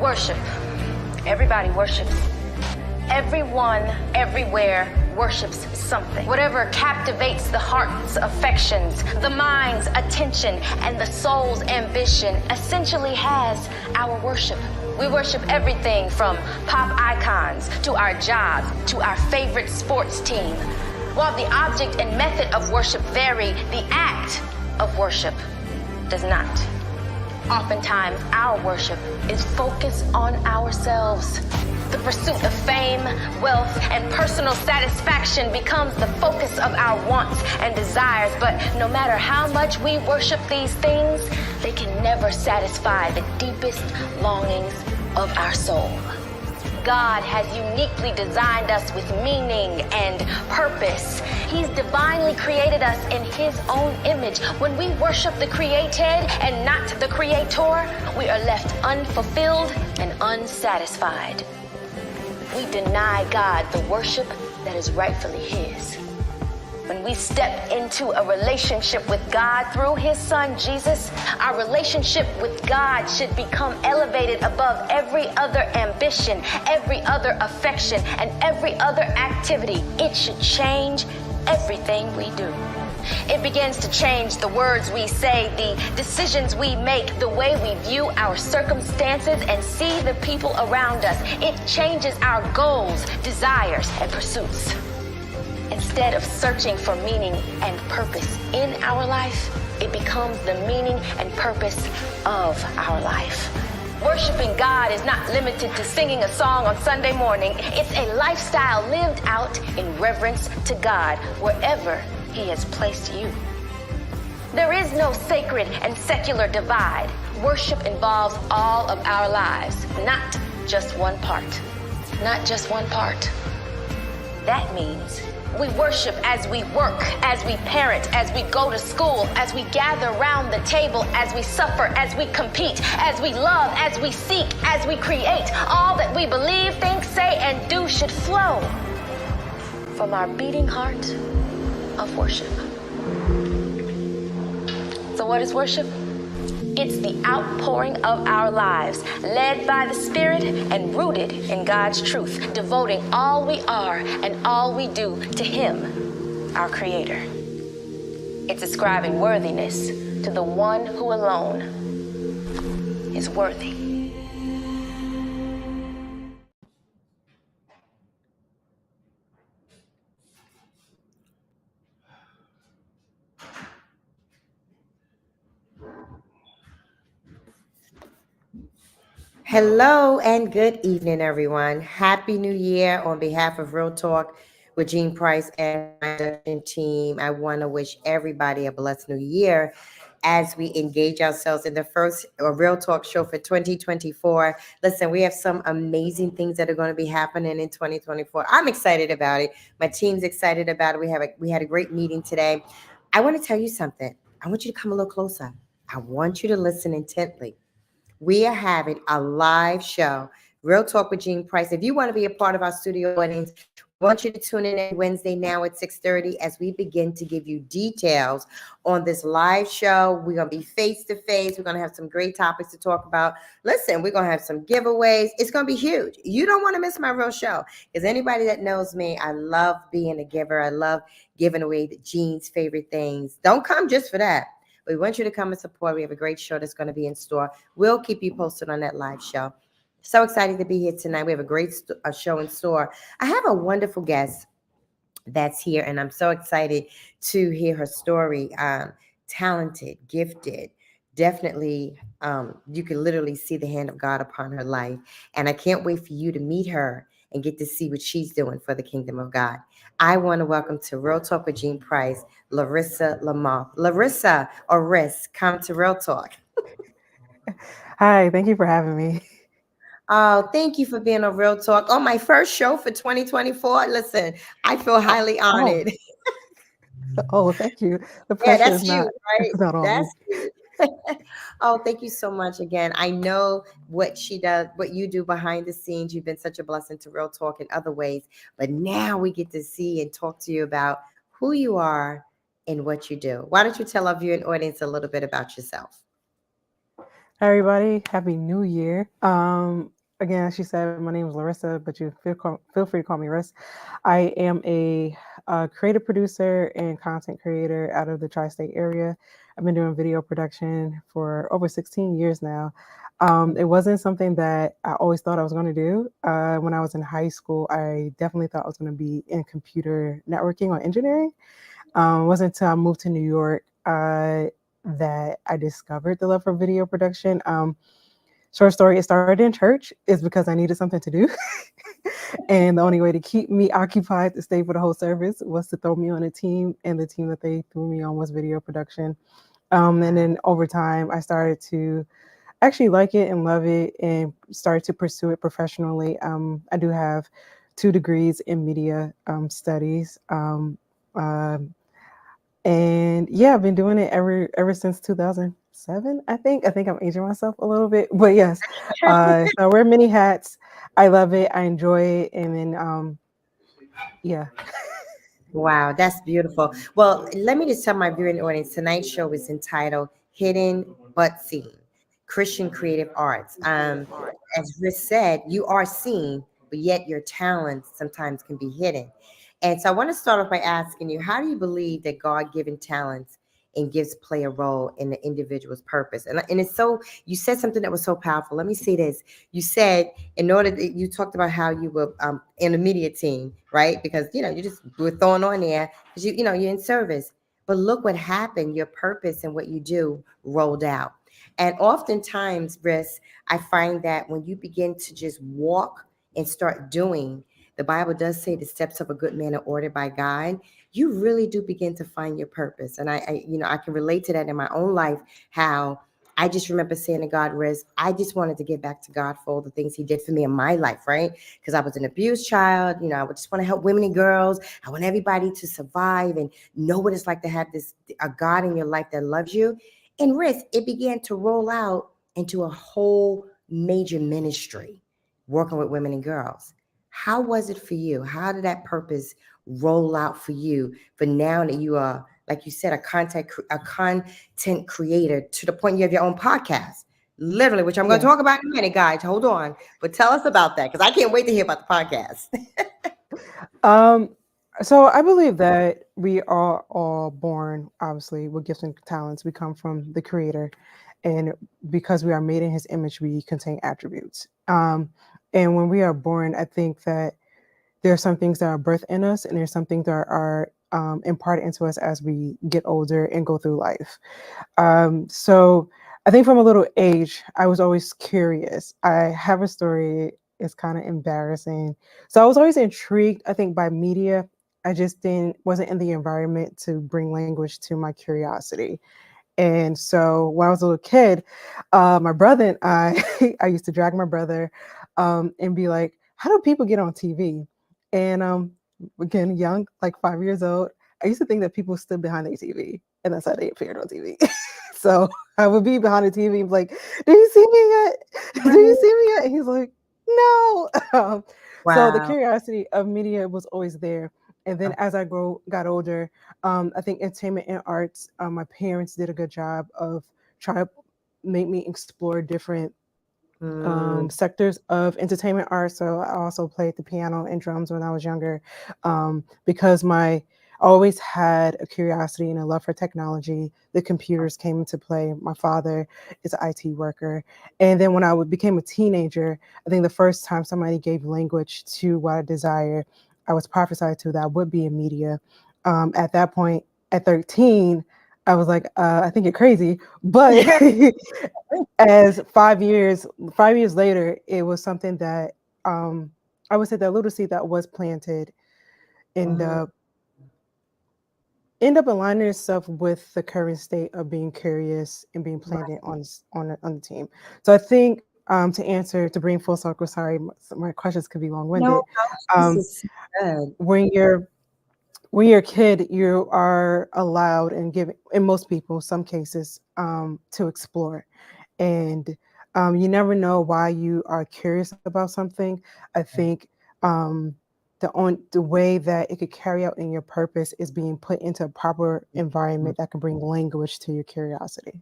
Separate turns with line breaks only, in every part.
Worship. Everybody worships. Everyone, everywhere worships something. Whatever captivates the heart's affections, the mind's attention, and the soul's ambition essentially has our worship. We worship everything from pop icons to our jobs to our favorite sports team. While the object and method of worship vary, the act of worship does not. Oftentimes, our worship is focused on ourselves. The pursuit of fame, wealth, and personal satisfaction becomes the focus of our wants and desires. But no matter how much we worship these things, they can never satisfy the deepest longings of our soul. God has uniquely designed us with meaning and purpose. He's divinely created us in His own image. When we worship the created and not the creator, we are left unfulfilled and unsatisfied. We deny God the worship that is rightfully His. When we step into a relationship with God through His Son, Jesus, our relationship with God should become elevated above every other ambition, every other affection, and every other activity. It should change everything we do. It begins to change the words we say, the decisions we make, the way we view our circumstances and see the people around us. It changes our goals, desires, and pursuits. Instead of searching for meaning and purpose in our life, it becomes the meaning and purpose of our life. Worshiping God is not limited to singing a song on Sunday morning. It's a lifestyle lived out in reverence to God wherever He has placed you. There is no sacred and secular divide. Worship involves all of our lives, not just one part. Not just one part. That means we worship as we work, as we parent, as we go to school, as we gather round the table, as we suffer, as we compete, as we love, as we seek, as we create. All that we believe, think, say, and do should flow from our beating heart of worship. So what is worship? It's the outpouring of our lives, led by the Spirit and rooted in God's truth, devoting all we are and all we do to Him, our Creator. It's ascribing worthiness to the one who alone is worthy.
Hello and good evening, everyone. Happy New Year on behalf of Real Talk with Jean Price and my production team. I want to wish everybody a blessed New Year as we engage ourselves in the first Real Talk show for 2024. Listen, we have some amazing things that are going to be happening in 2024. I'm excited about it. My team's excited about it. We had a great meeting today. I want to tell you something. I want you to come a little closer. I want you to listen intently. We are having a live show, Real Talk with Jean Price. If you want to be a part of our studio audience, I want you to tune in every Wednesday now at 6:30 as we begin to give you details on this live show. We're going to be face-to-face. We're going to have some great topics to talk about. Listen, we're going to have some giveaways. It's going to be huge. You don't want to miss my real show, because anybody that knows me, I love being a giver. I love giving away Jean's favorite things. Don't come just for that. We want you to come and support. We have a great show that's going to be in store. We'll keep you posted on that live show. So excited to be here tonight. We have a great show in store. I have a wonderful guest that's here, and I'm so excited to hear her story. Talented, gifted, definitely. You can literally see the hand of God upon her life. And I can't wait for you to meet her and get to see what she's doing for the kingdom of God. I want to welcome to Real Talk with Jean Price, Larissa Lamar. Larissa, or Riss, come to Real Talk.
Hi, thank you for having me.
Oh, thank you for being on Real Talk. On my first show for 2024. Listen, I feel highly honored.
Oh, thank you. The pressure
that's
is
you,
not,
right?
it's not on
That's
me.
you. Oh, thank you so much again. I know what she does, what you do behind the scenes. You've been such a blessing to Real Talk in other ways. But now we get to see and talk to you about who you are and what you do. Why don't you tell our viewing audience a little bit about yourself?
Hi, everybody. Happy New Year. Again, as she said, my name is Larissa, but you feel free to call me Riss. I am a creative producer and content creator out of the tri-state area. I've been doing video production for over 16 years now. It wasn't something that I always thought I was going to do. When I was in high school, I definitely thought I was going to be in computer networking or engineering. It wasn't until I moved to New York that I discovered the love for video production. Short story, it started in church is because I needed something to do. And the only way to keep me occupied to stay for the whole service was to throw me on a team. And the team that they threw me on was video production. And then over time, I started to actually like it and love it and started to pursue it professionally. I do have 2 degrees in media studies. Uh, and yeah, I've been doing it ever since 2007. I think I'm aging myself a little bit, but yes. So I wear many hats. I love it. I enjoy it, and then yeah.
Wow, that's beautiful. Well, let me just tell my viewing audience tonight's show is entitled Hidden But Seen Christian Creative Arts. As Rick said, you are seen, but yet your talents sometimes can be hidden. And so I want to start off by asking you, how do you believe that God given talents and gifts play a role in the individual's purpose? And it's so, you said something that was so powerful. Let me say this. You said, in order that you talked about how you were in a media team, right? Because, you just were thrown on there because, you're in service. But look what happened. Your purpose and what you do rolled out. And oftentimes, Briss, I find that when you begin to just walk and start doing, the Bible does say the steps of a good man are ordered by God. You really do begin to find your purpose. And I can relate to that in my own life, how I just remember saying to God, Riz, I just wanted to get back to God for all the things he did for me in my life, right? Because I was an abused child. I would just want to help women and girls. I want everybody to survive and know what it's like to have a God in your life that loves you. And Riz, it began to roll out into a whole major ministry, working with women and girls. How was it for you? How did that purpose roll out for you for now that you are, like you said, a content creator to the point you have your own podcast, literally, which I'm going to talk about in a minute, guys. Hold on. But tell us about that, because I can't wait to hear about the podcast.
So I believe that we are all born, obviously, with gifts and talents. We come from the Creator, and because we are made in His image, we contain attributes. And when we are born, I think that there are some things that are birthed in us, and there's some things that are imparted into us as we get older and go through life. So I think from a little age, I was always curious. I have a story. It's kind of embarrassing. So I was always intrigued, I think, by media. I just wasn't in the environment to bring language to my curiosity. And so when I was a little kid, my brother and I used to drag my brother and be like, how do people get on TV? And again, young, like 5 years old, I used to think that people stood behind their TV and that's how they appeared on TV. So I would be behind the TV and be like, do you see me yet? Do you see me yet? And he's like, no. So the curiosity of media was always there. And then as I got older, I think entertainment and arts, my parents did a good job of trying to make me explore different sectors of entertainment arts. So I also played the piano and drums when I was younger, because I always had a curiosity and a love for technology. The computers came into play. My father is an IT worker. And then when I became a teenager, I think the first time somebody gave language to what I desire, I was prophesied to that I would be in media. At that point, at 13, I was like, I think you're crazy. But as 5 years later, it was something that I would say that little seed that was planted end up aligning itself with the current state of being curious and being planted on the team. So I think to bring full circle, sorry, my questions could be long-winded.
No, this is good.
When you're a kid, you are allowed and given, in most people, some cases, to explore. And you never know why you are curious about something. I think the way that it could carry out in your purpose is being put into a proper environment that can bring language to your curiosity.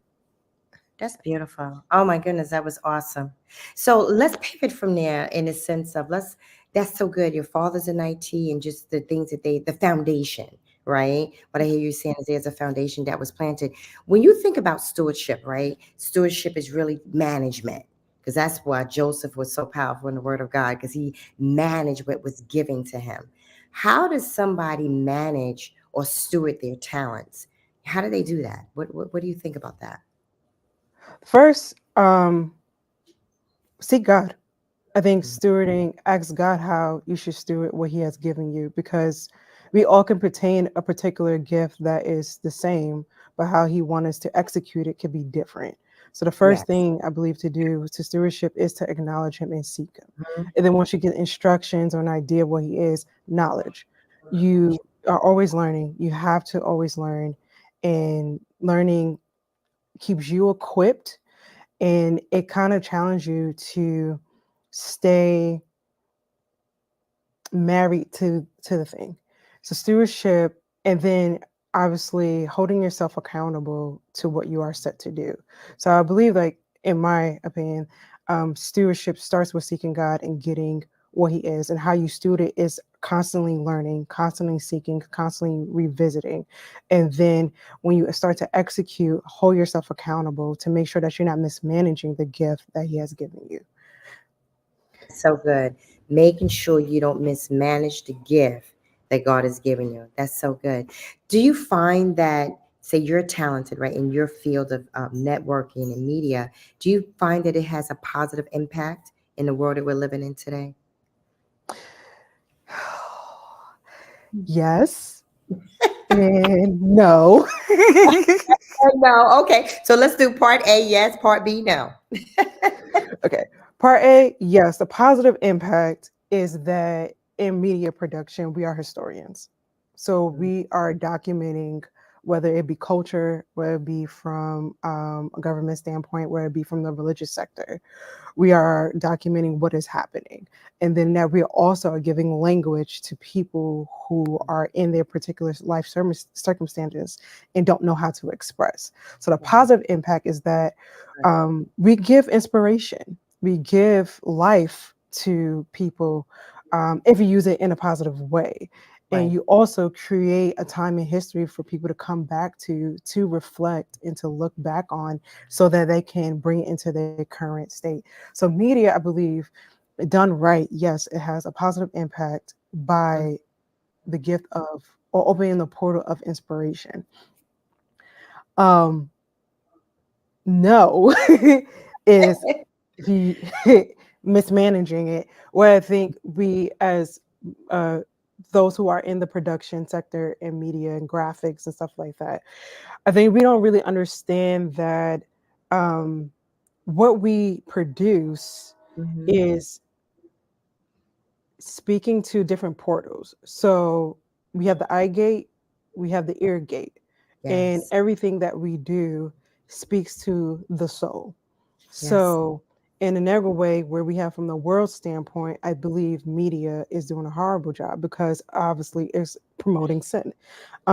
That's beautiful. Oh my goodness, that was awesome. So let's pivot from there in the sense of that's so good. Your father's in IT and just the things that the foundation, right? What I hear you saying is there's a foundation that was planted. When you think about stewardship, right? Stewardship is really management. Because that's why Joseph was so powerful in the word of God, because he managed what was given to him. How does somebody manage or steward their talents? How do they do that? What do you think about that?
First, seek God. I think stewarding, ask God how you should steward what He has given you, because we all can pertain a particular gift that is the same, but how He wants us to execute it could be different. So the first
Yes.
thing I believe to do to stewardship is to acknowledge Him and seek Him.
Mhm.
And then once you get instructions or an idea of what He is, knowledge. You are always learning. You have to always learn, and learning keeps you equipped, and it kind of challenges you to stay married to the thing. So stewardship, and then obviously holding yourself accountable to what you are set to do. So I believe, like, in my opinion, stewardship starts with seeking God and getting what He is, and how you steward it is constantly learning, constantly seeking, constantly revisiting. And then when you start to execute, hold yourself accountable to make sure that you're not mismanaging the gift that He has given you.
So good. Making sure you don't mismanage the gift that God has given you. That's so good. Do you find that, say you're talented, right, in your field of networking and media, do you find that it has a positive impact in the world that we're living in today?
Yes and no.
No. Okay. So let's do part A, yes, part B, no.
Okay. Part A, yes, the positive impact is that in media production, we are historians. So we are documenting, whether it be culture, whether it be from a government standpoint, whether it be from the religious sector, we are documenting what is happening. And then that we also are giving language to people who are in their particular life circumstances and don't know how to express. So the positive impact is that we give inspiration, we give life to people, if you use it in a positive way. And
Right.
you also create a time in history for people to come back to reflect and to look back on, so that they can bring it into their current state. So media, I believe, done right, yes, it has a positive impact by the gift of, or opening the portal of inspiration. Um, no, is the mismanaging it, where I think we, as uh, those who are in the production sector and media and graphics and stuff like that, I think we don't really understand that what we produce
Mhm.
is speaking to different portals. So we have the eye gate, we have the ear gate, and
Yes.
everything that we do speaks to the soul.
Yes.
So, in a negative way, where we have from the world standpoint, I believe media is doing a horrible job, because obviously it's promoting sin,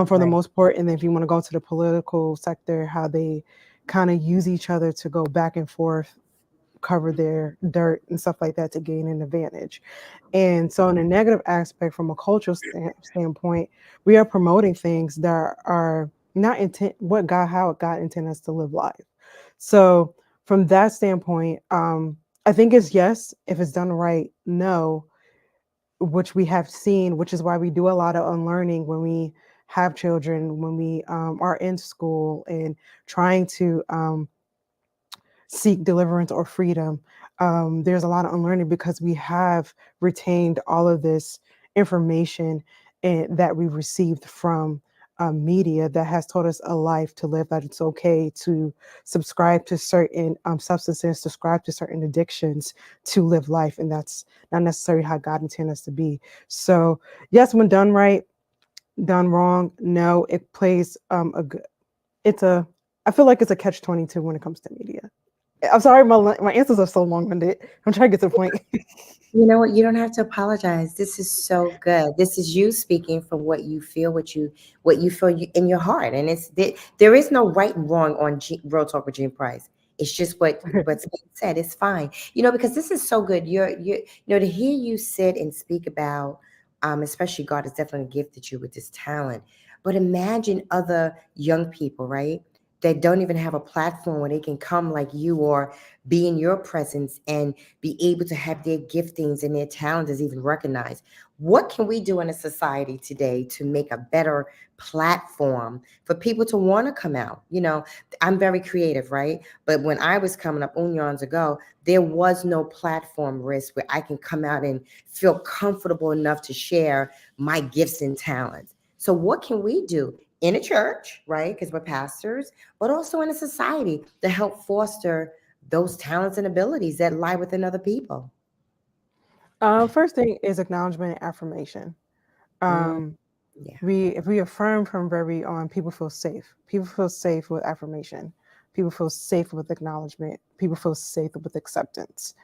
for the
Right.
most part. And then if you want to go to the political sector, how they kind of use each other to go back and forth, cover their dirt and stuff like that to gain an advantage. And so, in a negative aspect, from a cultural standpoint, we are promoting things that are not intent what God, how God intended us to live life. So, from that standpoint, I think it's yes if it's done right. No, which we have seen, which is why we do a lot of unlearning when we have children, when we are in school and trying to seek deliverance or freedom. There's a lot of unlearning, because we have retained all of this information that we received from media that has taught us a life to live, that it's okay to subscribe to certain substances, subscribe to certain addictions to live life. And that's not necessarily how God intended us to be. So, yes, when done right, done wrong, no, it plays a good, it's a, I feel like it's a catch-22 when it comes to media. I'm sorry, my answers are so long-winded. I'm trying to get to the point.
You know what? You don't have to apologize. This is so good. This is you speaking from what you feel, what you feel in your heart, and there is no right and wrong on Real Talk with Gene Price. It's just what's being said. It's fine, because this is so good. To hear you sit and speak about, especially God has definitely gifted you with this talent. But imagine other young people, right? That don't even have a platform where they can come like you or be in your presence and be able to have their giftings and their talents is even recognized. What can we do in a society today to make a better platform for people to want to come out? I'm very creative, right? But when I was coming up eons ago, there was no platform risk where I can come out and feel comfortable enough to share my gifts and talents. So what can we do in a church, right? Because we're pastors, but also in a society to help foster those talents and abilities that lie within other people.
First thing is acknowledgement and affirmation.
Mm,
Um,
yeah.
if we affirm from very on, people feel safe. People feel safe with affirmation. People feel safe with acknowledgement. People feel safe with acceptance.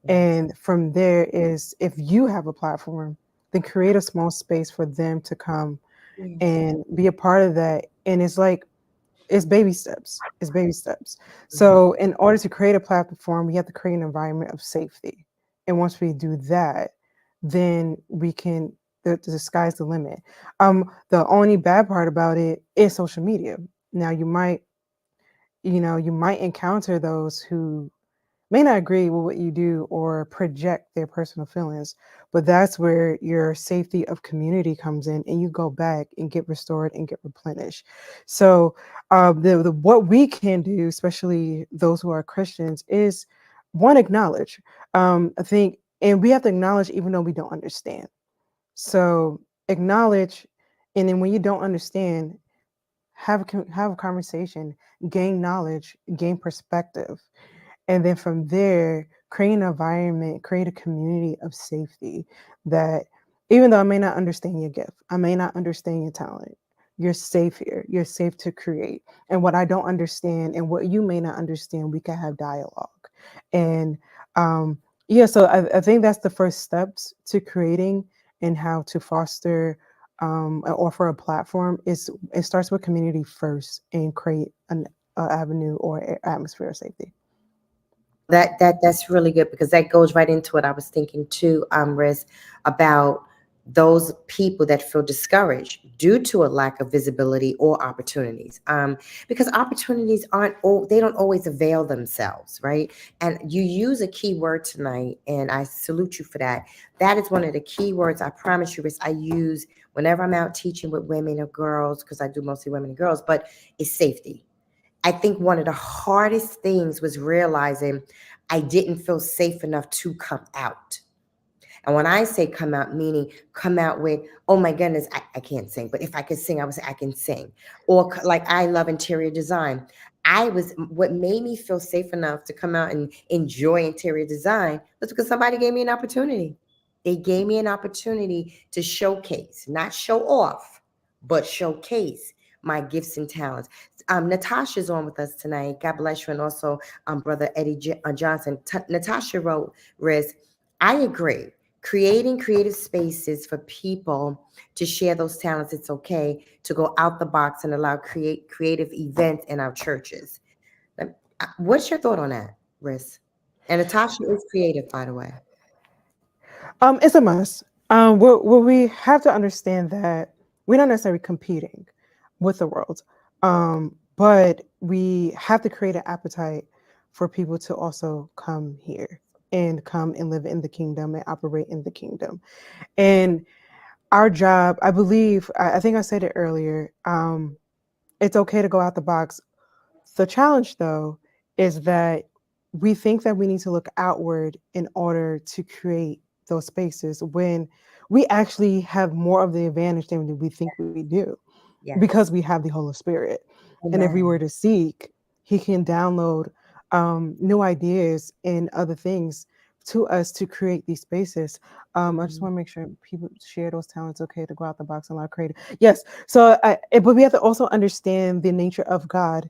Yes.
And from there is, if you have a platform, then create a small space for them to come
Yes.
and be a part of that. And it's like, it's baby steps. It's baby steps.
Mhm.
So in order to create a platform, we have to create an environment of safety. And once we do that, then we can, the sky's the limit. The only bad part about it is social media. Now you might encounter those who may not agree with what you do or project their personal feelings, but that's where your safety of community comes in, and you go back and get restored and get replenished. So, the what we can do, especially those who are Christians, is one, acknowledge. I think, and we have to acknowledge even though we don't understand. So acknowledge, and then when you don't understand, have a conversation, gain knowledge, gain perspective, and then from there create an environment, create a community of safety that even though I may not understand your gift, I may not understand your talent, you're safe here, you're safe to create. And what I don't understand and what you may not understand, we can have dialogue. And yeah, so I think that's the first steps to creating and how to foster and offer a platform. Is it starts with community first and create an avenue or atmosphere of safety.
That's really good because that goes right into what I was thinking too, Riz, about those people that feel discouraged due to a lack of visibility or opportunities. Because opportunities they don't always avail themselves, right? And you use a key word tonight, and I salute you for that. That is one of the key words, I promise you, Riz, I use whenever I'm out teaching with women or girls, because I do mostly women and girls, but it's safety. I think one of the hardest things was realizing I didn't feel safe enough to come out. And when I say come out, meaning come out with, oh my goodness, I can't sing. But if I could sing, I would say I can sing. Or like I love interior design. What made me feel safe enough to come out and enjoy interior design was because somebody gave me an opportunity. They gave me an opportunity to showcase, not show off, but showcase my gifts and talents. Natasha's on with us tonight. God bless you. And also Brother Eddie Johnson. Natasha wrote, Riz, I agree. Creating creative spaces for people to share those talents. It's okay to go out the box and allow creative events in our churches. What's your thought on that, Riz? And Natasha is creative, by the way.
It's a must. What we have to understand that we're not necessarily competing with the world, but we have to create an appetite for people to also come here and come and live in the kingdom and operate in the kingdom. And our job, I believe, I think I said it earlier. It's okay to go out the box. The challenge, though, is that we think that we need to look outward in order to create those spaces when we actually have more of the advantage than we think we do because
Yes.
we have the Holy Spirit. And if we were
Amen.
to seek, He can download new ideas and other things to us to create these spaces. I just
Mhm.
want to make sure people share those talents. Okay, to go out the box and allow creative. Yes. So, but we have to also understand the nature of God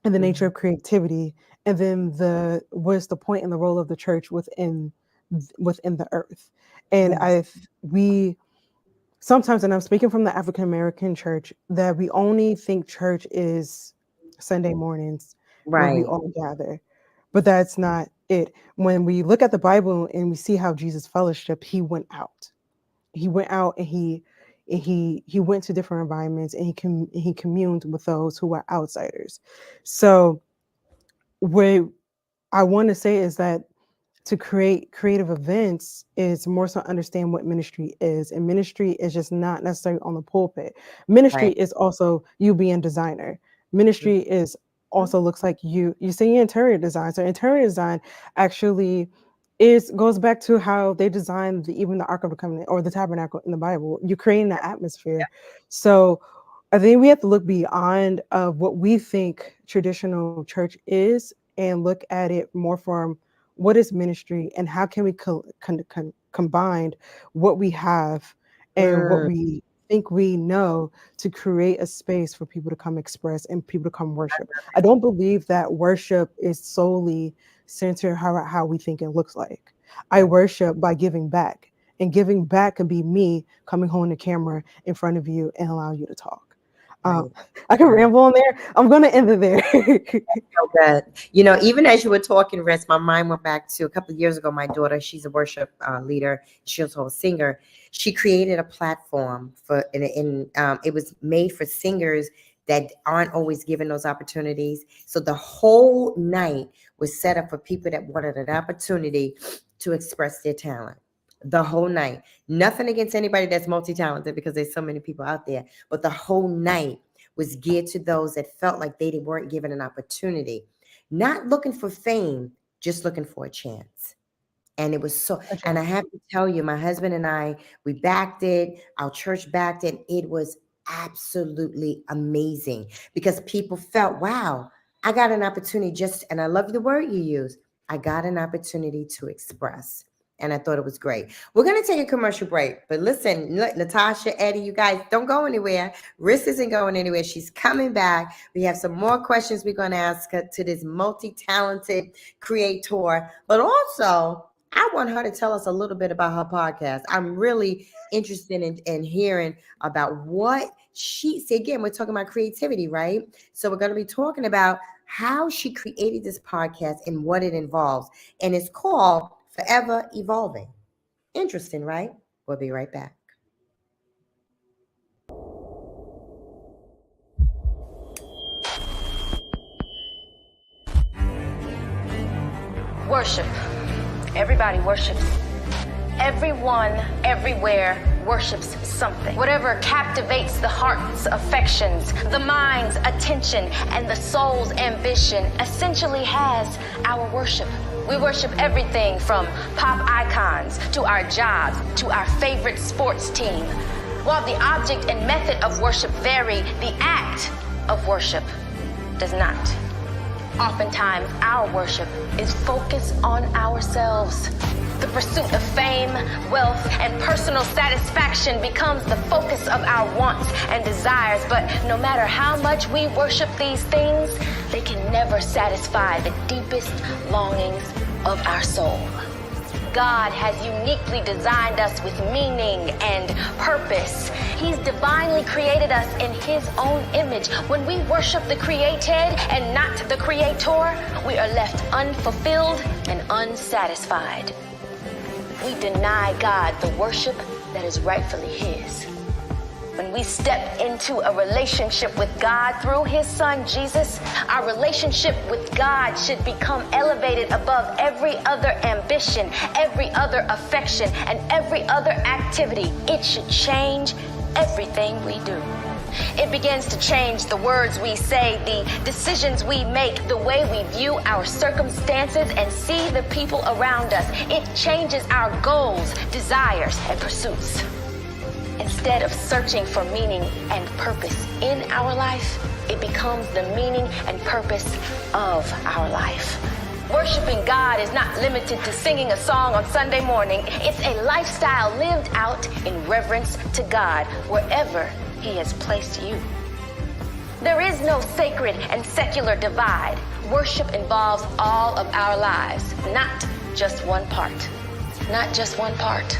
and the nature
Mhm.
of creativity, and then the what's the point and the role of the church within the earth. And
Yes.
we sometimes, and I'm speaking from the African American church, that we only think church is Sunday mornings, where we
Right.
all gather. But that's not it. When we look at the Bible and we see how Jesus fellowship, he went out. He went out and he went to different environments and he communed with those who are outsiders. So what I want to say is that to create creative events is more so understand what ministry is. And ministry is just not necessarily on the pulpit. Ministry
Right.
is also you being designer. Ministry is also looks like you see interior design. So interior design actually goes back to how they designed even the Ark of the Covenant or the tabernacle in the Bible. You're creating the atmosphere. So I think we have to look beyond what we think traditional church is and look at it more from what is ministry and how can we combine what we have and what we think we know to create a space for people to come express and people to come worship. I don't believe that worship is solely centered how we think it looks like. I worship by giving back, and giving back can be me coming home the camera in front of you and allow you to talk. I can ramble on there. I'm going to end it there.
So good. You know, even as you were talking, Riz, my mind went back to a couple of years ago. My daughter, she's a worship leader. She's also a singer. She created a platform it was made for singers that aren't always given those opportunities. So the whole night was set up for people that wanted an opportunity to express their talent. The whole night. Nothing against anybody that's multi-talented because there's so many people out there, but the whole night was geared to those that felt like they weren't given an opportunity, not looking for fame, just looking for a chance. And it was so, and I have to tell you, my husband and I, we backed it, our church backed it. It was absolutely amazing because people felt, wow, I got an opportunity and I love the word you use. I got an opportunity to express. And I thought it was great. We're going to take a commercial break. But listen, Natasha, Eddie, you guys don't go anywhere. Riz isn't going anywhere. She's coming back. We have some more questions we're going to ask her to this multi-talented creator. But also, I want her to tell us a little bit about her podcast. I'm really interested in hearing about what she said. Again, we're talking about creativity, right? So we're going to be talking about how she created this podcast and what it involves. And it's called Forever Evolving. Interesting, right? We'll be right back.
Worship. Everybody worships. Everyone, everywhere worships something. Whatever captivates the heart's affections, the mind's attention, and the soul's ambition essentially has our worship. We worship everything from pop icons to our jobs to our favorite sports team. While the object and method of worship vary, the act of worship does not. Oftentimes, our worship is focused on ourselves. The pursuit of fame, wealth, and personal satisfaction becomes the focus of our wants and desires. But no matter how much we worship these things, they can never satisfy the deepest longings of our soul. God has uniquely designed us with meaning and purpose. He's divinely created us in His own image. When we worship the created and not the creator, we are left unfulfilled and unsatisfied. We deny God the worship that is rightfully His. When we step into a relationship with God through His Son, Jesus, our relationship with God should become elevated above every other ambition, every other affection, and every other activity. It should change everything we do. It begins to change the words we say, the decisions we make, the way we view our circumstances and see the people around us. It changes our goals, desires, and pursuits. Instead of searching for meaning and purpose in our life, it becomes the meaning and purpose of our life. Worshiping God is not limited to singing a song on Sunday morning. It's a lifestyle lived out in reverence to God wherever He has placed you. There is no sacred and secular divide. Worship involves all of our lives, not just one part. Not just one part.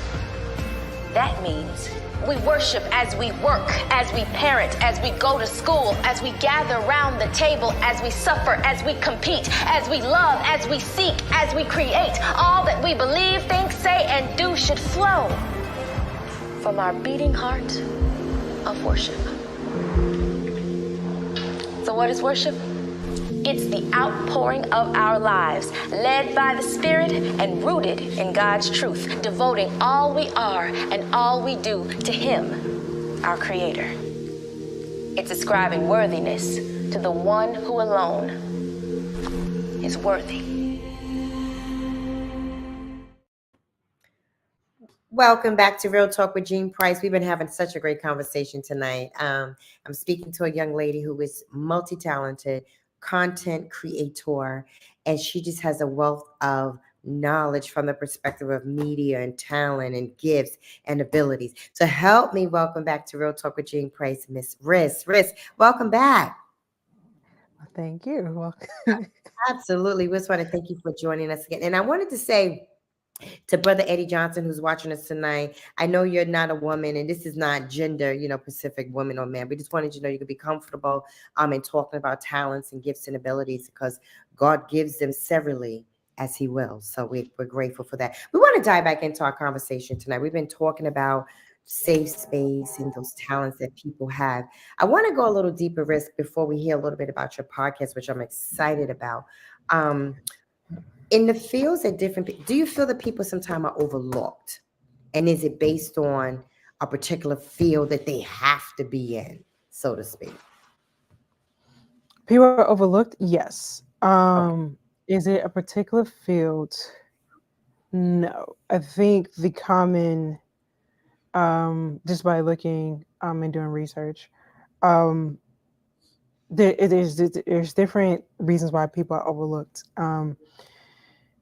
That means We worship as we work, as we parent, as we go to school, as we gather round the table, as we suffer, as we compete, as we love, as we seek, as we create. All that we believe, think, say, and do should flow from our beating heart of worship. So what is worship? It's the outpouring of our lives, led by the Spirit and rooted in God's truth, devoting all we are and all we do to Him, our Creator. It's ascribing worthiness to the one who alone is worthy.
Welcome back to Real Talk with Jean Price. We've been having such a great conversation tonight. I'm speaking to a young lady who is multi-talented, content creator, and she just has a wealth of knowledge from the perspective of media and talent and gifts and abilities. So help me welcome back to Real Talk with Jean Price, Miss Riss. Riss, welcome back.
Thank you. Well,
Absolutely. We just want to thank you for joining us again. And I wanted to say to Brother Eddie Johnson, who's watching us tonight, I know you're not a woman, and this is not gender, Pacific woman or man. We just wanted you to know you could be comfortable in talking about talents and gifts and abilities, because God gives them severally as He will. So we're grateful for that. We want to dive back into our conversation tonight. We've been talking about safe space and those talents that people have. I want to go a little deeper, Risk, before we hear a little bit about your podcast, which I'm excited about. In the fields that do you feel that people sometimes are overlooked? And is it based on a particular field that they have to be in, so to speak?
people are overlooked. Yes. Is it a particular field? No. I think the common, just by looking and doing research, there's different reasons why people are overlooked.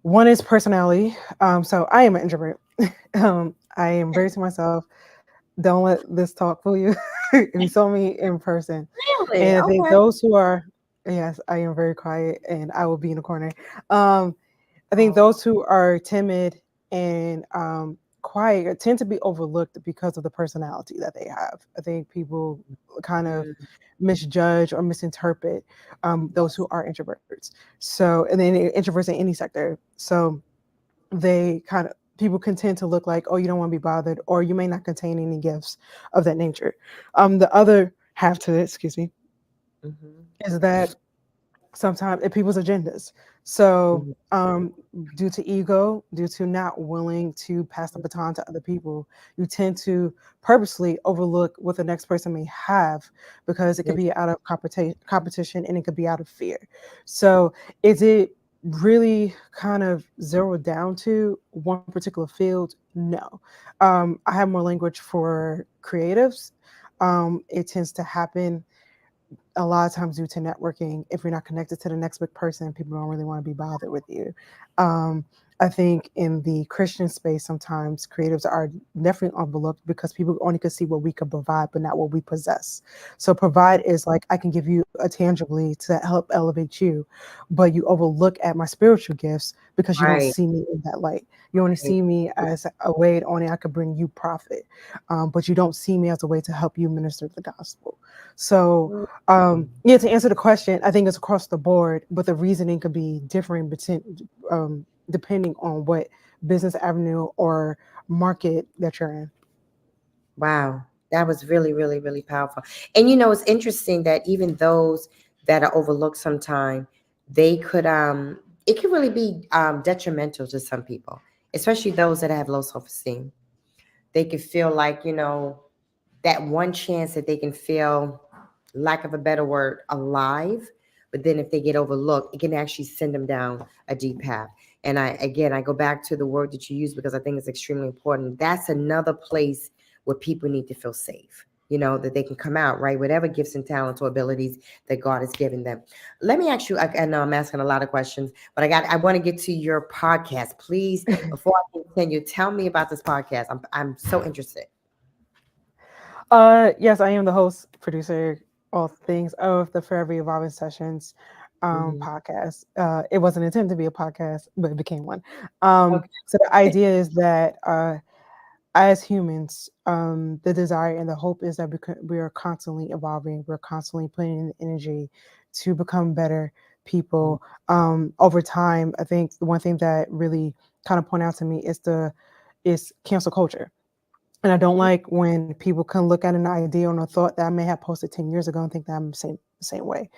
One is personality. So I am an introvert. I am very to myself. Don't let this talk fool you. If you saw me in person.
Really?
And I think those who are, yes, I am very quiet and I will be in a corner. I think those who are timid and quiet tend to be overlooked because of the personality that they have. I think people kind of misjudge or misinterpret those who are introverts. So, and then introverts in any sector. So they people can tend to look like, oh, you don't want to be bothered, or you may not contain any gifts of that nature. The other half to it, excuse me, is that sometimes people's agendas. So due to ego, due to not willing to pass the baton to other people, you tend to purposely overlook what the next person may have, because it could be out of competition and it could be out of fear. So is it really kind of zeroed down to one particular field? No. I have more language for creatives. It tends to happen a lot of times due to networking. If you're not connected to the next big person, people don't really want to be bothered with you. I think in the Christian space, sometimes creatives are definitely overlooked because people only can see what we can provide, but not what we possess. So provide is like, I can give you a tangibly to help elevate you, but you overlook at my spiritual gifts because you don't see me in that light. You only see me as a way only I could bring you profit, but you don't see me as a way to help you minister the gospel. So to answer the question, I think it's across the board, but the reasoning could be differing depending on what business avenue or market that you're in.
Wow, that was really, really, really powerful. And it's interesting that even those that are overlooked sometimes, they could it can really be detrimental to some people, especially those that have low self-esteem. They could feel like, that one chance that they can feel, lack of a better word, alive. But then if they get overlooked, it can actually send them down a deep path. And I go back to the word that you use because I think it's extremely important. That's another place where people need to feel safe, that they can come out, right? Whatever gifts and talents or abilities that God has given them. Let me ask you, I know I'm asking a lot of questions, but I want to get to your podcast. Please, before I continue, tell me about this podcast. I'm so interested.
Yes, I am the host, producer, all things of the Forever Evolving Sessions podcast. It wasn't intended to be a podcast, but it became one. So the idea is that as humans, the desire and the hope is that we are constantly evolving. We're constantly putting in the energy to become better people. Over time, I think the one thing that really kind of point out to me is cancel culture. And I don't like when people can look at an idea or a thought that I may have posted 10 years ago and think that I'm the same way.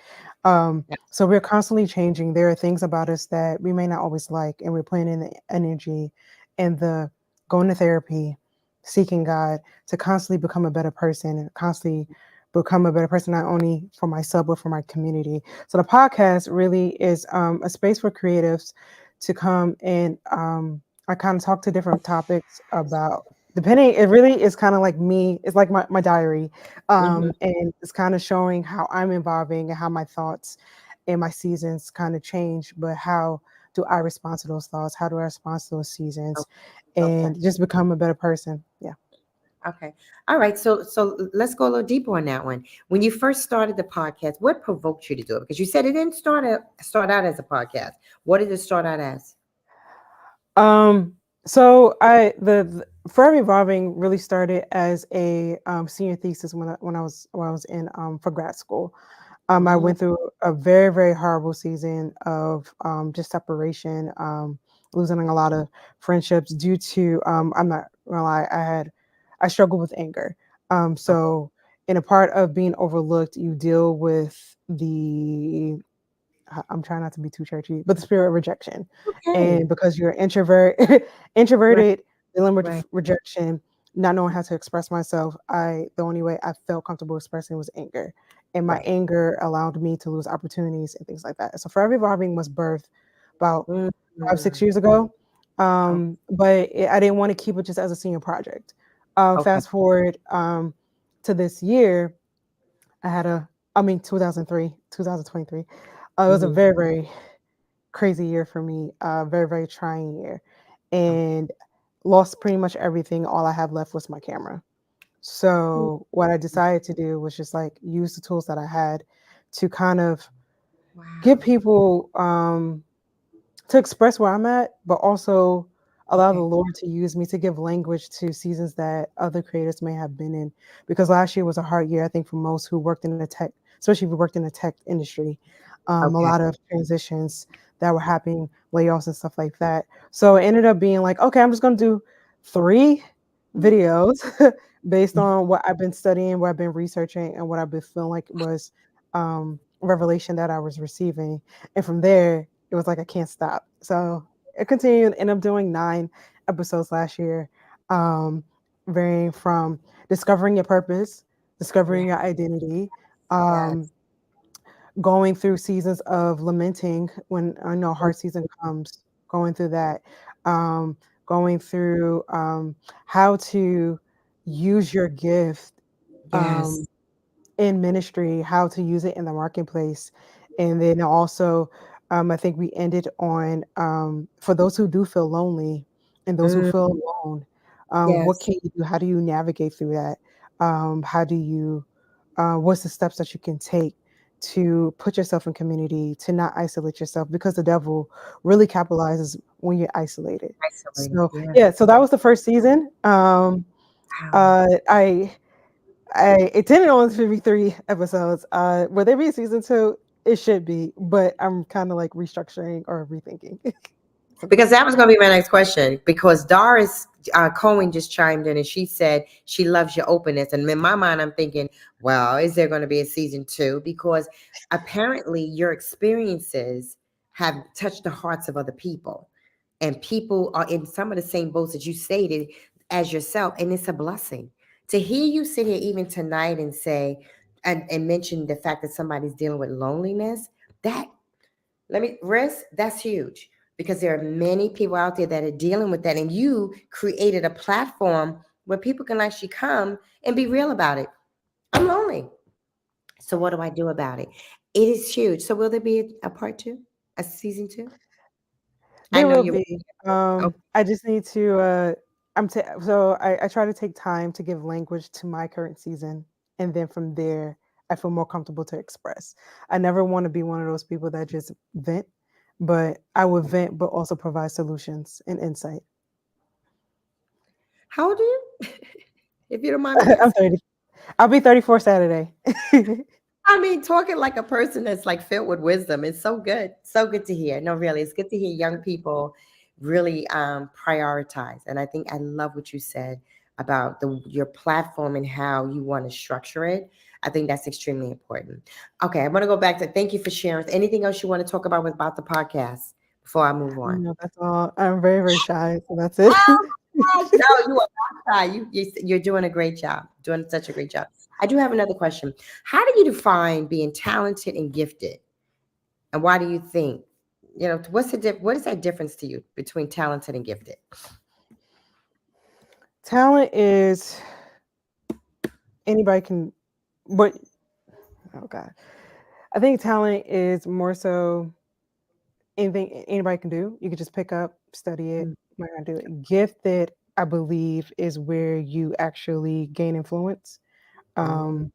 So we're constantly changing. There are things about us that we may not always like, and we're putting in the energy and the going to therapy, seeking God to constantly become a better person, and constantly become a better person, not only for myself, but for my community. So the podcast really is a space for creatives to come and I kind of talk to different topics about depending, it really is kind of like me, it's like my diary. And it's kind of showing how I'm evolving and how my thoughts and my seasons kind of change, but how do I respond to those thoughts? How do I respond to those seasons and just become a better person? Yeah.
Okay. All right. So let's go a little deeper on that one. When you first started the podcast, what provoked you to do it? Because you said it didn't start out as a podcast. What did it start out as?
So the Forever Evolving really started as a senior thesis when I was in for grad school. I went through a very, very horrible season of just separation, losing a lot of friendships due to I'm not gonna lie, I struggled with anger. So in a part of being overlooked, you deal with I'm trying not to be too churchy, but the spirit of rejection.
Okay.
And because you're
Right.
introverted, dealing with
Right.
rejection, not knowing how to express myself, the only way I felt comfortable expressing was anger. And my
Right.
anger allowed me to lose opportunities and things like that. So Forever Evolving was birthed about
Mm,
5, 6 years ago.
oh,
But I didn't want to keep it just as a senior project.
okay.
Fast forward to this year, I had 2023. It was a
Mhm.
very, very crazy year for me, very, very trying year, and lost pretty much everything. All I have left was my camera.
Mm,
So what I decided to do was just like use the tools that I had to kind of give
wow.
people to express where I'm at, but also allow the
Okay.
Lord to use me to give language to seasons that other creators may have been in. Because last year was a hard year, I think, for most who worked in the tech, especially if you worked in the tech industry. A
Okay.
lot of transitions that were happening, layoffs and stuff like that. So it ended up being like, okay, I'm just going to do 3 videos based on what I've been studying, what I've been researching, and what I've been feeling like was revelation that I was receiving. And from there, it was like I can't stop. So it continued, ended up doing 9 episodes last year, um, varying from discovering your purpose,
Yeah.
discovering your identity, um,
Yes.
going through seasons of lamenting when I know hard season comes, going through that, um, going through how to use your gift
Yes.
um, in ministry, how to use it in the marketplace. And then also, I think we ended on for those who do feel lonely and those who
Mm,
feel alone, what
yes.
can you do? How do you navigate through that? How do you, what's the steps that you can take to put yourself in community, to not isolate yourself because the devil really capitalizes when you're isolated.
Isolated.
So
Yeah.
yeah, so that was the first season.
Wow.
Uh, I I intended on to be 3 episodes. Will there be a season 2? It should be, but I'm kind of like restructuring or rethinking.
Because that was going to be my next question. Because Doris Cohen just chimed in and she said she loves your openness. And in my mind, I'm thinking, well, is there going to be a season 2? Because apparently your experiences have touched the hearts of other people. And people are in some of the same boats that you stated as yourself. And it's a blessing to hear you sit here even tonight and say, and mention the fact that somebody's dealing with loneliness. That let me rest. That's huge because there are many people out there that are dealing with that, and you created a platform where people can actually come and be real about it. I'm lonely. So what do I do about it? It is huge. So will there be a part 2, a season 2? I
There
know
will
you're.
be.
Oh,
I just need to. So I try to take time to give language to my current season, and then from there, I feel more comfortable to express. I never want to be one of those people that just vent, but I would vent, but also provide solutions and insight.
How old are you? If you don't mind me
I'm
asking.
30. I'll be 34 Saturday.
I mean, talking like a person that's like filled with wisdom. It's so good. So good to hear. No, really, it's good to hear young people really prioritize. And I think I love what you said about your platform and how you want to structure it. I think that's extremely important. Okay, I'm gonna go back to thank you for sharing. Anything else you want to talk about the podcast before I move on?
No, that's all. I'm very, very shy, so that's it.
Oh gosh, no, you are not shy. You're doing a great job. Doing such a great job. I do have another question. How do you define being talented and gifted? And why do you think, what is that difference to you between talented and gifted?
Talent is anybody can, but oh God, I think talent is more so anything anybody can do. You can just pick up, study it,
Mm,
might not do it. Gifted, I believe, is where you actually gain influence.
mm,
Um,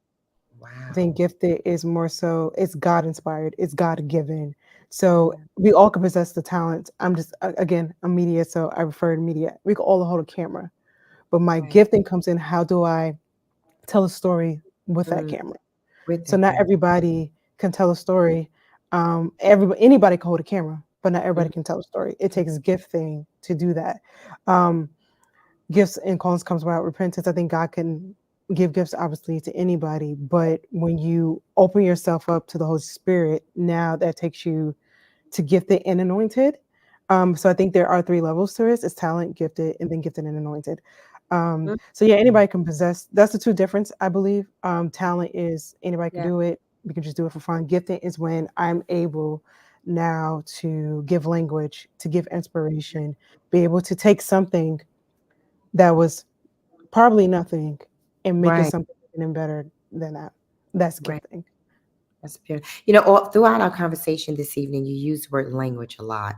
I
wow.
think gifted is more so it's God inspired, it's God given. So
Yeah.
we all can possess the talent. I'm just again, I'm media, so I refer to media. We can all hold a camera, but my
Right.
gifting comes in. How do I tell a story with that
Mm,
camera?
with
So
that
not
camera.
everybody can tell a story. Everybody, anybody can hold a camera, but not everybody
Mhm.
can tell a story. It takes gifting to do that. Um, Gifts and callings comes about repentance. I think God can give gifts obviously to anybody, but when you open yourself up to the Holy Spirit, now that takes you to gifted and anointed. So I think there are three levels to it. It's talent, gifted, and then gifted and anointed.
Mm,
So yeah, anybody can possess. That's the two difference, I believe. Talent is anybody can
yeah.
do it. We can just do it for fun. Gifted is when I'm able now to give language, to give inspiration, be able to take something that was probably nothing and make it
Right.
something even better than that. That's
Right.
gifting.
That's beautiful. All throughout our conversation this evening, you use the word language a lot.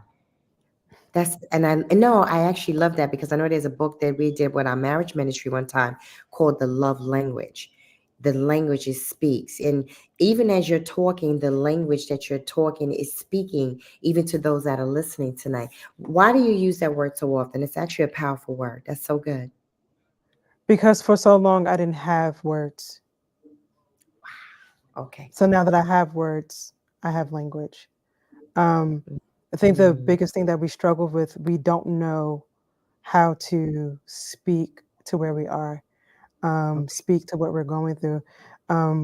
And no, I actually love that because I know there's a book that we did with our marriage ministry one time called The Love Language. The language it speaks. And even as you're talking, the language that you're talking is speaking even to those that are listening tonight. Why do you use that word so often? It's actually a powerful word. That's so good.
Because for so long I didn't have words.
Okay.
So now that I have words, I have language. Um, I think the
Mm,
biggest thing that we struggle with, we don't know how to speak to where we are,
okay.
speak to what we're going through.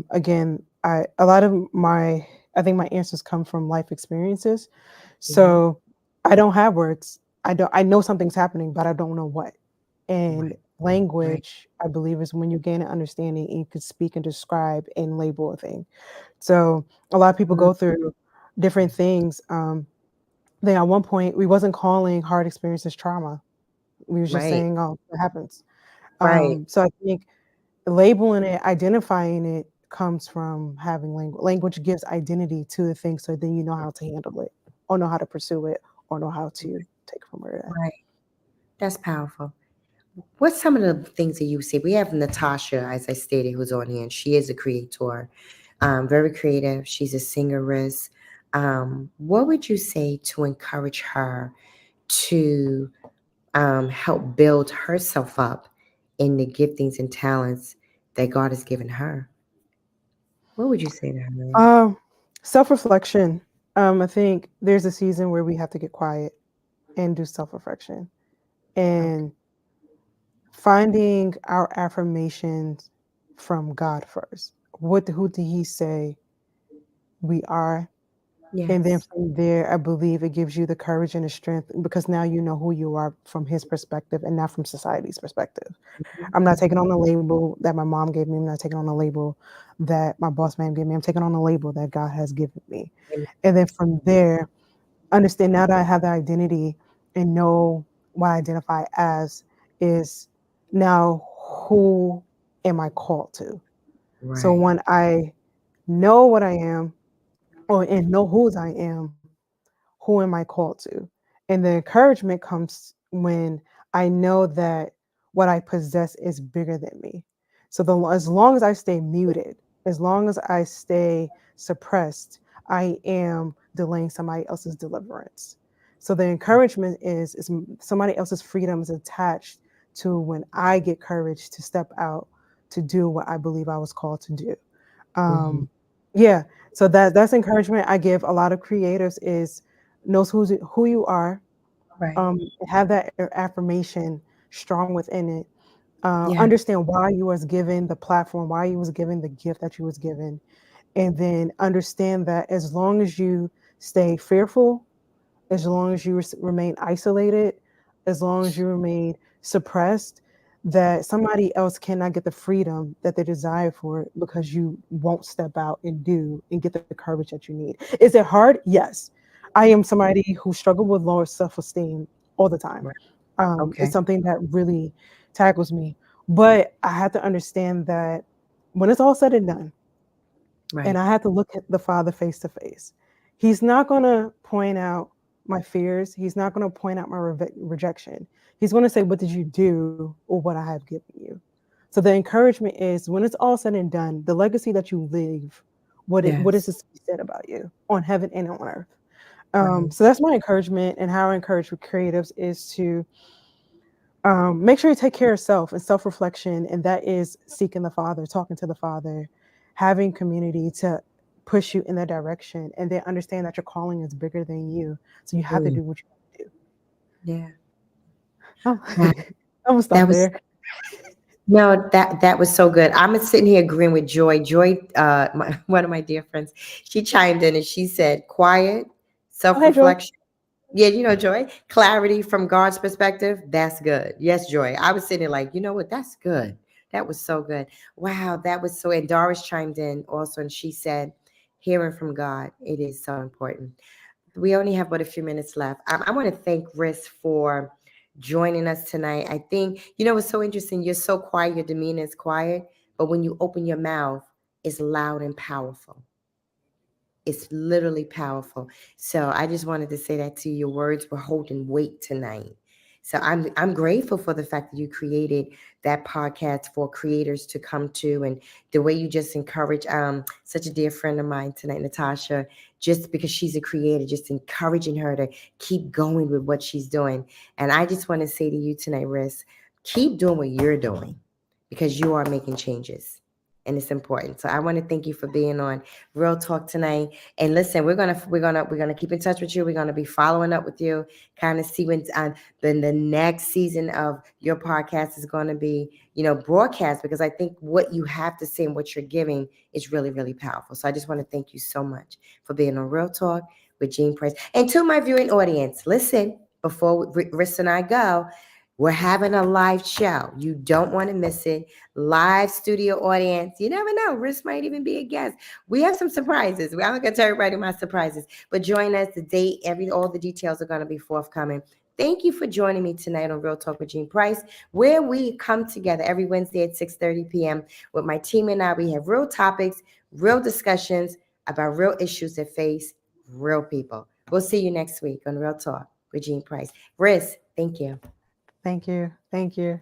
Again, a lot of I think my answers come from life experiences.
Hmm.
So I don't have words. I know something's happening, but I don't know what. And
Right. Right.
language, I believe, is when you gain an understanding and you can speak and describe and label a thing. So a lot of people
Mm,
go through different things. Then at one point we wasn't calling hard experiences trauma. We was just
right.
saying, oh, it happens.
Right.
So I think labeling it, identifying it comes from having language. Language gives identity to the thing, so then you know how to handle it, or know how to pursue it, or know how to take it from where it is.
Right. That's powerful. What's some of the things that you see? We have Natasha, as I stated, who's on here, and she is a creator, very creative. She's a singeress. What would you say to encourage her to help build herself up in the giftings and talents that God has given her? What would you say to her?
Um, Self-reflection. I think there's a season where we have to get quiet and do self-reflection
Okay.
and finding our affirmations from God first. Who did He say we are? And then
Yes.
from there, I believe it gives you the courage and the strength because now you know who you are from His perspective and not from society's perspective. I'm not taking on the label that my mom gave me. I'm not taking on the label that my boss man gave me. I'm taking on the label that God has given me.
Mhm.
And then from there, understand now that I have the identity and know what I identify as is now who am I called to? So
Right.
when I know what I am or and know whose I am, who am I called to? And the encouragement comes when I know that what I possess is bigger than me. So as long as I stay muted, as long as I stay suppressed, I am delaying somebody else's deliverance. So the encouragement is somebody else's freedom is attached to when I get courage to step out to do what I believe I was called to do.
Mhm.
Yeah, so that's encouragement I give a lot of creatives is knows who you are,
Right.
have that affirmation strong within it.
Yeah.
Understand why you was given the platform, why you was given the gift that you was given, and then understand that as long as you stay fearful, as long as you remain isolated, as long as you remain suppressed, that somebody else cannot get the freedom that they desire for it because you won't step out and do and get the courage that you need. Is it hard? Yes. I am somebody who struggled with lower self-esteem all the time.
Right.
It's
Okay.
something that really tackles me. But I have to understand that when it's all said and done, and
Right.
I had to look at the Father face to face. He's not going to point out my fears. He's not going to point out my rejection. He's going to say, "What did you do, or what I have given you?" So the encouragement is, when it's all said and done, the legacy that you leave, what is
Yes.
this to be said about you on heaven and on earth?
Right.
So that's my encouragement, and how I encourage with creatives is to make sure you take care of self and self-reflection, and that is seeking the Father, talking to the Father, having community to push you in that direction, and then understand that your calling is bigger than you, so you have to
Mm.
do what you have to do.
Yeah.
Oh,
Wow.
I'm gonna
That
stop
was
there.
no, that was so good. I'm sitting here agreeing with Joy. Joy, one of my dear friends, she chimed in and she said, "Quiet,
Oh, hey, Joy.
self-reflection." Yeah, Joy, clarity from God's perspective. That's good. Yes, Joy. I was sitting there like, you know what? That's good. That was so good. Wow, that was so. And Doris chimed in also, and she said, "Hearing from God, it is so important." We only have but a few minutes left. I want to thank Riss for joining us tonight. I think, it's so interesting. You're so quiet, your demeanor is quiet, but when you open your mouth, it's loud and powerful. It's literally powerful. So I just wanted to say that to you. Your words were holding weight tonight. So I'm grateful for the fact that you created that podcast for creators to come to, and the way you just encourage such a dear friend of mine tonight, Natasha, just because she's a creator, just encouraging her to keep going with what she's doing. And I just want to say to you tonight, Riss, keep doing what you're doing because you are making changes. And it's important. So I want to thank you for being on Real Talk tonight. And listen, we're gonna keep in touch with you. We're gonna be following up with you, kind of see when then the next season of your podcast is going to be, broadcast, because I think what you have to say and what you're giving is really, really powerful. So I just want to thank you so much for being on Real Talk with Jean Price. And to my viewing audience, listen, before Riss and I go, we're having a live show. You don't want to miss it. Live studio audience. You never know. Riss might even be a guest. We have some surprises. I'm not gonna tell everybody my surprises, but join us. The date, all the details are gonna be forthcoming. Thank you for joining me tonight on Real Talk with Jean Price, where we come together every Wednesday at 6:30 p.m. with my team and I. We have real topics, real discussions about real issues that face real people. We'll see you next week on Real Talk with Jean Price. Riss, thank you.
Thank you. Thank you.